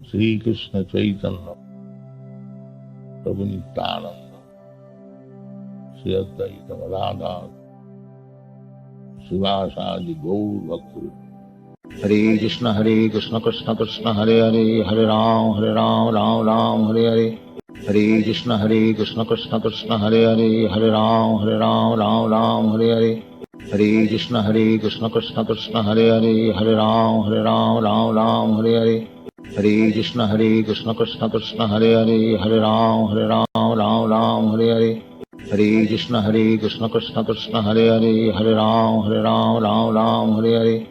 श्री कृष्ण चैतन्य प्रभु नित्यानंद श्री अद्वैत राधा शिवासादि गौर भक्त। हरे कृष्ण कृष्ण कृष्ण हरे हरे, हरे राम राम राम हरे हरे। हरे कृष्ण कृष्ण हरे हरे, हरे राम राम राम हरे हरे। हरे कृष्ण कृष्ण हरे हरे, हरे राम राम हरे हरे। हरे कृष्ण कृष्ण हरे हरे, हरे राम राम हरे हरे। हरे कृष्ण कृष्ण हरे हरे, हरे राम राम हरे हरे।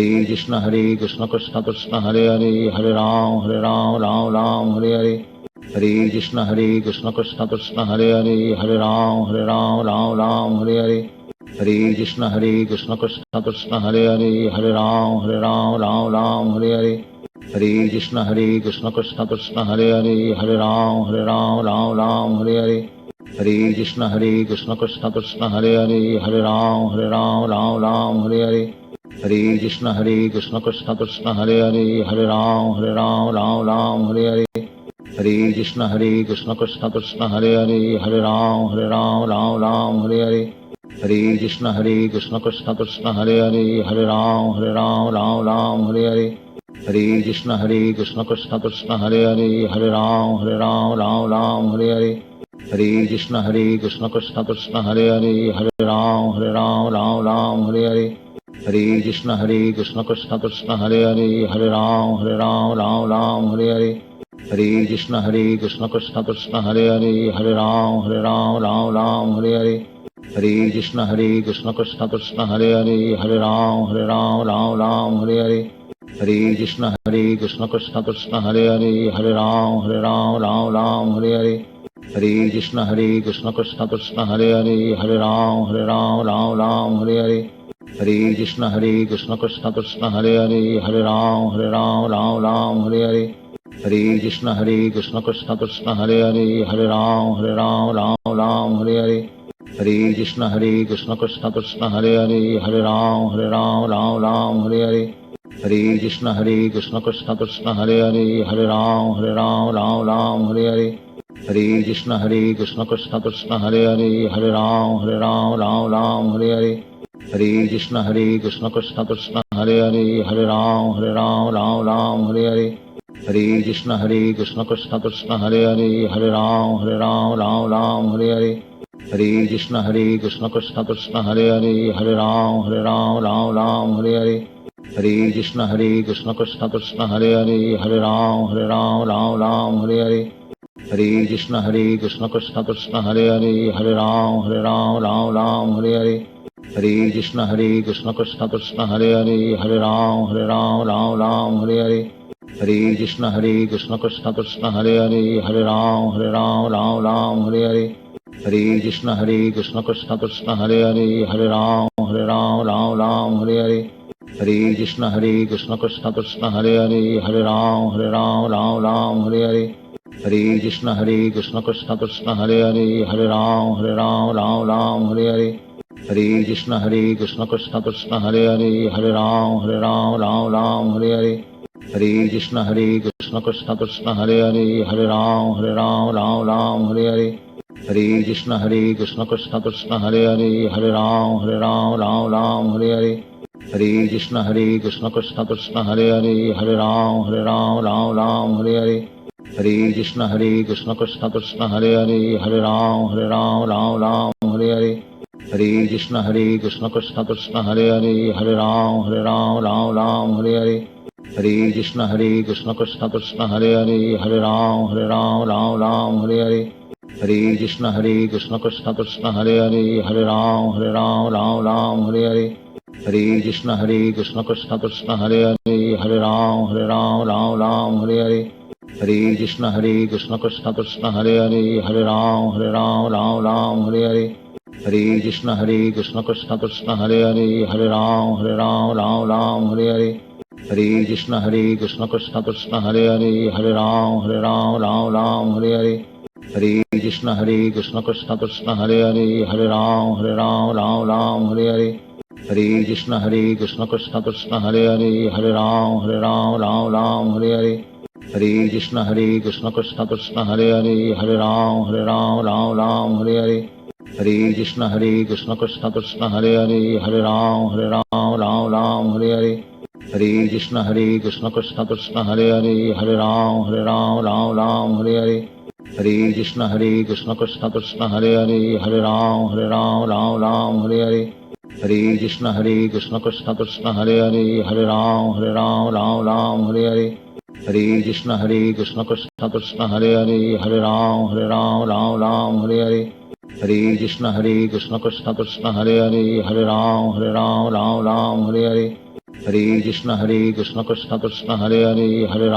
हरे कृष्ण कृष्ण हरे हरे, हरे राम राम हरे हरे। हरे कृष्ण कृष्ण हरे हरे, हरे राम राम हरे हरे। हरे कृष्ण कृष्ण हरे हरे, हरे राम हरे हरे। हरे कृष्ण कृष्ण हरे हरे, हरे राम हरे हरे। हरे कृष्ण कृष्ण हरे हरे, हरे राम हरे हरे। हरे कृष्ण कृष्ण हरे हरे, हरे राम हरे हरे। हरे कृष्ण कृष्ण हरे हरे, हरे राम हरे हरे। हरे कृष्ण कृष्ण हरे हरे, हरे राम हरे हरे। हरे कृष्ण कृष्ण हरे हरे, हरे राम हरे हरे। हरे कृष्ण कृष्ण हरे हरे, हरे राम हरे हरे। हरे कृष्ण कृष्ण हरे हरे, हरे राम हरे हरे। हरे कृष्ण कृष्ण हरे हरे, हरे राम हरे हरे। हरे कृष्ण कृष्ण हरे हरे, हरे राम हरे हरे। हरे कृष्ण कृष्ण हरे हरे, हरे राम हरे हरे। हरे कृष्ण कृष्ण हरे हरे, हरे राम हरे हरे। हरे कृष्ण कृष्ण हरे हरे, हरे राम हरे हरे। हरे कृष्ण कृष्ण हरे हरे, हरे राम हरे हरे। हरे कृष्ण कृष्ण हरे हरे, हरे राम हरे हरे। हरे कृष्ण कृष्ण हरे हरे, हरे राम हरे हरे। हरे कृष्ण कृष्ण हरे हरे, हरे राम हरे हरे। हरे कृष्ण कृष्ण हरे हरे, हरे राम हरे हरे। हरे कृष्ण कृष्ण हरे हरे, हरे राम हरे हरे। हरे कृष्ण कृष्ण हरे हरे, हरे राम हरे हरे। हरे कृष्ण कृष्ण हरे हरे, हरे राम हरे हरे। हरे कृष्ण कृष्ण हरे हरे, हरे राम हरे हरे। हरे कृष्ण कृष्ण हरे हरे, हरे राम हरे हरे। हरे कृष्ण कृष्ण हरे हरे, हरे राम हरे हरे। हरे कृष्ण कृष्ण हरे हरे, हरे राम हरे हरे। हरे कृष्ण कृष्ण हरे हरे, हरे राम हरे हरे। हरे कृष्ण कृष्ण हरे हरे, हरे राम हरे हरे। हरे कृष्ण कृष्ण हरे हरे, हरे राम हरे हरे। हरे कृष्ण कृष्ण हरे हरे, हरे राम हरे हरे। हरे कृष्ण कृष्ण हरे हरे, हरे राम हरे हरे। हरे कृष्ण कृष्ण हरे हरे, हरे राम हरे हरे। हरे कृष्ण कृष्ण हरे हरे, हरे राम हरे हरे। हरे कृष्ण कृष्ण हरे हरे, हरे राम हरे हरे। हरे कृष्ण कृष्ण हरे हरे, हरे राम हरे हरे। हरे कृष्ण कृष्ण हरे हरे, हरे राम हरे हरे। हरे कृष्ण कृष्ण हरे हरे, हरे राम हरे हरे। हरे कृष्ण कृष्ण हरे हरे, हरे राम हरे हरे। हरे कृष्ण कृष्ण हरे हरे, हरे राम हरे हरे। हरे कृष्ण कृष्ण हरे हरे, हरे राम हरे हरे। हरे कृष्ण कृष्ण हरे हरे, हरे राम हरे हरे। हरे कृष्ण कृष्ण हरे हरे, हरे राम हरे हरे। हरे कृष्ण कृष्ण कृष्ण हरे हरे, हरे राम राम राम हरे हरे, हरे कृष्ण कृष्ण कृष्ण हरे हरे, हरे राम राम राम हरे हरे, हरे कृष्ण कृष्ण कृष्ण हरे हरे, हरे राम राम हरे हरे, हरे कृष्ण कृष्ण कृष्ण हरे हरे, हरे राम राम हरे हरे, हरे कृष्ण कृष्ण कृष्ण हरे हरे, हरे राम राम हरे हरे, हरे कृष्ण कृष्ण कृष्ण हरे हरे, हरे राम राम हरे हरे, हरे कृष्ण कृष्ण कृष्ण हरे हरे, हरे राम राम हरे हरे, हरे कृष्ण कृष्ण कृष्ण हरे हरे, हरे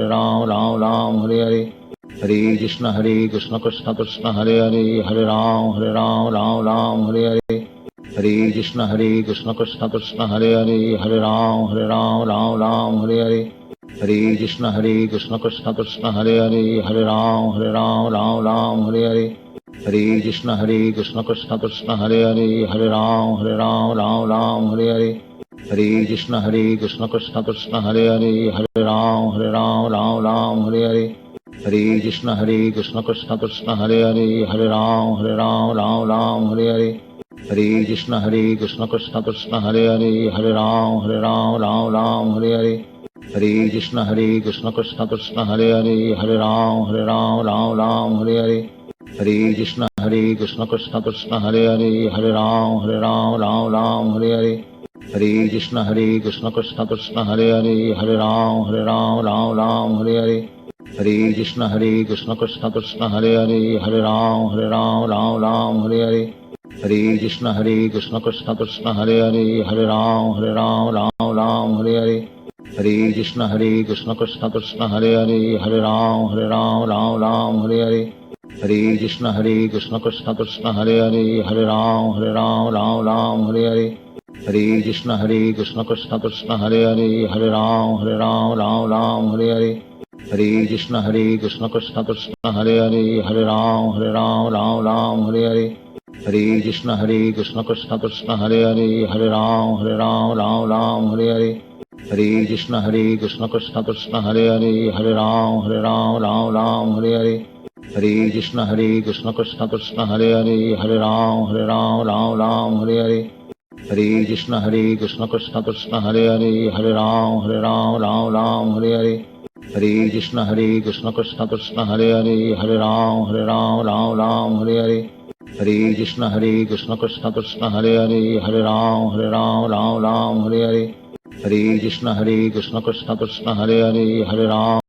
राम राम हरे हरे, हरे कृष्ण कृष्ण कृष्ण हरे हरे, हरे राम राम हरे हरे, हरे कृष्ण कृष्ण कृष्ण हरे हरे, हरे राम राम हरे हरे, हरे कृष्ण कृष्ण कृष्ण हरे हरे, हरे राम राम हरे हरे, हरे कृष्ण कृष्ण कृष्ण हरे हरे, हरे राम राम हरे हरे, हरे कृष्ण कृष्ण कृष्ण हरे हरे, हरे राम राम हरे हरे, हरे कृष्ण कृष्ण कृष्ण हरे हरे, हरे राम राम हरे हरे, हरे कृष्ण कृष्ण कृष्ण हरे हरे, हरे राम राम हरे हरे, हरे कृष्ण कृष्ण कृष्ण हरे हरे, हरे राम राम हरे हरे, हरे कृष्ण कृष्ण कृष्ण हरे हरे, हरे राम राम हरे हरे, हरे कृष्ण कृष्ण कृष्ण हरे हरे, हरे राम राम हरे हरे, हरे कृष्ण कृष्ण कृष्ण हरे हरे, हरे राम राम हरे हरे, हरे कृष्ण कृष्ण कृष्ण हरे हरे, हरे राम राम हरे हरे, हरे कृष्ण कृष्ण कृष्ण हरे हरे, हरे राम राम हरे हरे, हरे कृष्ण कृष्ण कृष्ण हरे हरे, हरे राम राम हरे हरे, हरे कृष्ण कृष्ण कृष्ण हरे हरे, हरे राम राम हरे हरे, हरे कृष्ण कृष्ण कृष्ण हरे हरे, हरे राम राम हरे हरे, हरे कृष्ण कृष्ण कृष्ण हरे हरे, हरे राम राम हरे हरे, हरे कृष्ण कृष्ण कृष्ण हरे हरे, हरे राम राम हरे हरे, हरे कृष्ण कृष्ण कृष्ण हरे हरे, हरे राम राम हरे हरे, हरे कृष्ण कृष्ण कृष्ण हरे हरे, हरे राम राम हरे हरे, हरे कृष्ण कृष्ण कृष्ण हरे हरे, हरे राम राम हरे हरे, हरे कृष्ण कृष्ण कृष्ण हरे हरे, हरे राम राम हरे हरे, हरे कृष्ण कृष्ण कृष्ण हरे हरे, हरे राम राम हरे हरे, हरे कृष्ण कृष्ण कृष्ण हरे हरे, हरे राम राम हरे हरे, हरे कृष्ण कृष्ण कृष्ण हरे हरे, हरे राम राम हरे हरे, हरे कृष्ण कृष्ण कृष्ण हरे हरे, हरे राम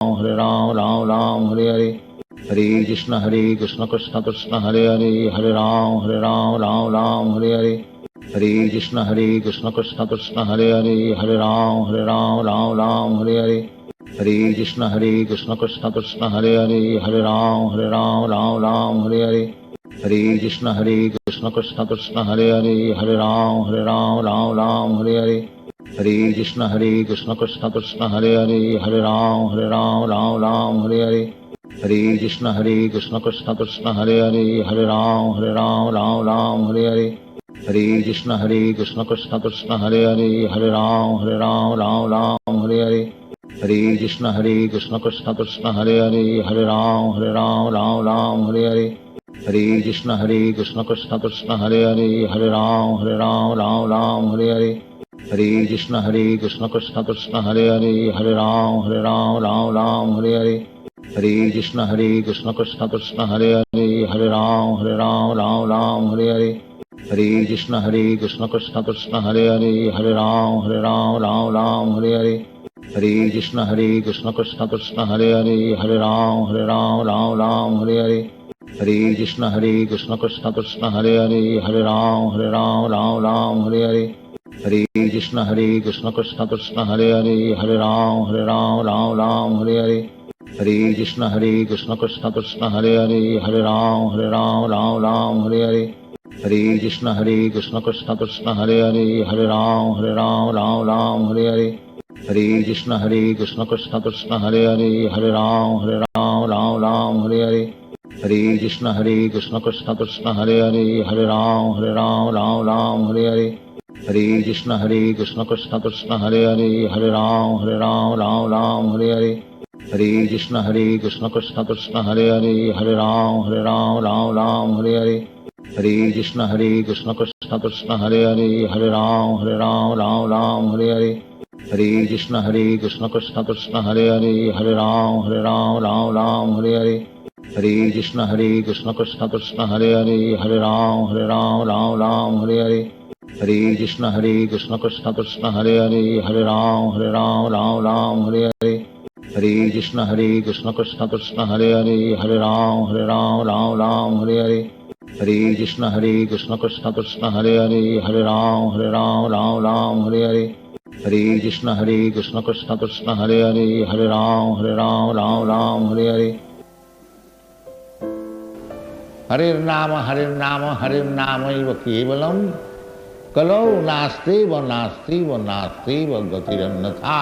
राम हरे हरे, हरे कृष्ण कृष्ण कृष्ण हरे हरे, हरे राम राम हरे हरे, हरे कृष्ण कृष्ण कृष्ण हरे हरे, हरे राम राम हरे हरे, हरे कृष्ण कृष्ण कृष्ण हरे हरे, हरे राम राम हरे हरे, हरे कृष्ण कृष्ण कृष्ण हरे हरे, हरे राम राम हरे हरे, हरे कृष्ण कृष्ण कृष्ण हरे हरे, हरे राम राम हरे हरे, हरे कृष्ण कृष्ण कृष्ण हरे हरे, हरे राम राम हरे हरे, हरे कृष्ण कृष्ण कृष्ण हरे हरे, हरे राम राम हरे हरे, हरे कृष्ण कृष्ण कृष्ण हरे हरे, हरे राम राम हरे हरे, हरे कृष्ण कृष्ण कृष्ण हरे हरे, हरे राम राम हरे हरे, हरे कृष्ण कृष्ण कृष्ण हरे हरे, हरे राम राम हरे हरे, हरे कृष्ण कृष्ण कृष्ण हरे हरे, हरे राम राम हरे हरे, हरे कृष्ण कृष्ण कृष्ण हरे हरे, हरे राम राम हरे हरे, हरे कृष्ण कृष्ण कृष्ण हरे हरे, हरे राम राम हरे हरे, हरे कृष्ण कृष्ण कृष्ण हरे हरे, हरे राम राम हरे हरे, हरे कृष्ण कृष्ण कृष्ण हरे हरे, हरे राम राम हरे हरे, हरे कृष्ण कृष्ण कृष्ण हरे हरे, हरे राम राम हरे हरे, हरे कृष्ण कृष्ण कृष्ण हरे हरे, हरे राम राम हरे हरे, हरे कृष्ण कृष्ण कृष्ण हरे हरे, हरे राम राम राम हरे हरे, हरे कृष्ण कृष्ण कृष्ण हरे हरे, हरे राम राम राम हरे हरे, हरे कृष्ण कृष्ण कृष्ण हरे हरे, हरे राम राम हरे हरे, हरे कृष्ण कृष्ण कृष्ण हरे हरे, हरे राम राम हरे हरे, हरे कृष्ण कृष्ण कृष्ण हरे हरे, हरे राम राम हरे हरे, हरे कृष्ण कृष्ण कृष्ण हरे हरे, हरे राम हरे हरे, हरे कृष्ण कृष्ण कृष्ण हरे हरे, हरे राम हरे हरे, हरे कृष्ण कृष्ण कृष्ण हरे हरे, हरे राम हरे हरे, हरे नाम केवलम कलौ नास्ति व गतिरन्यथा।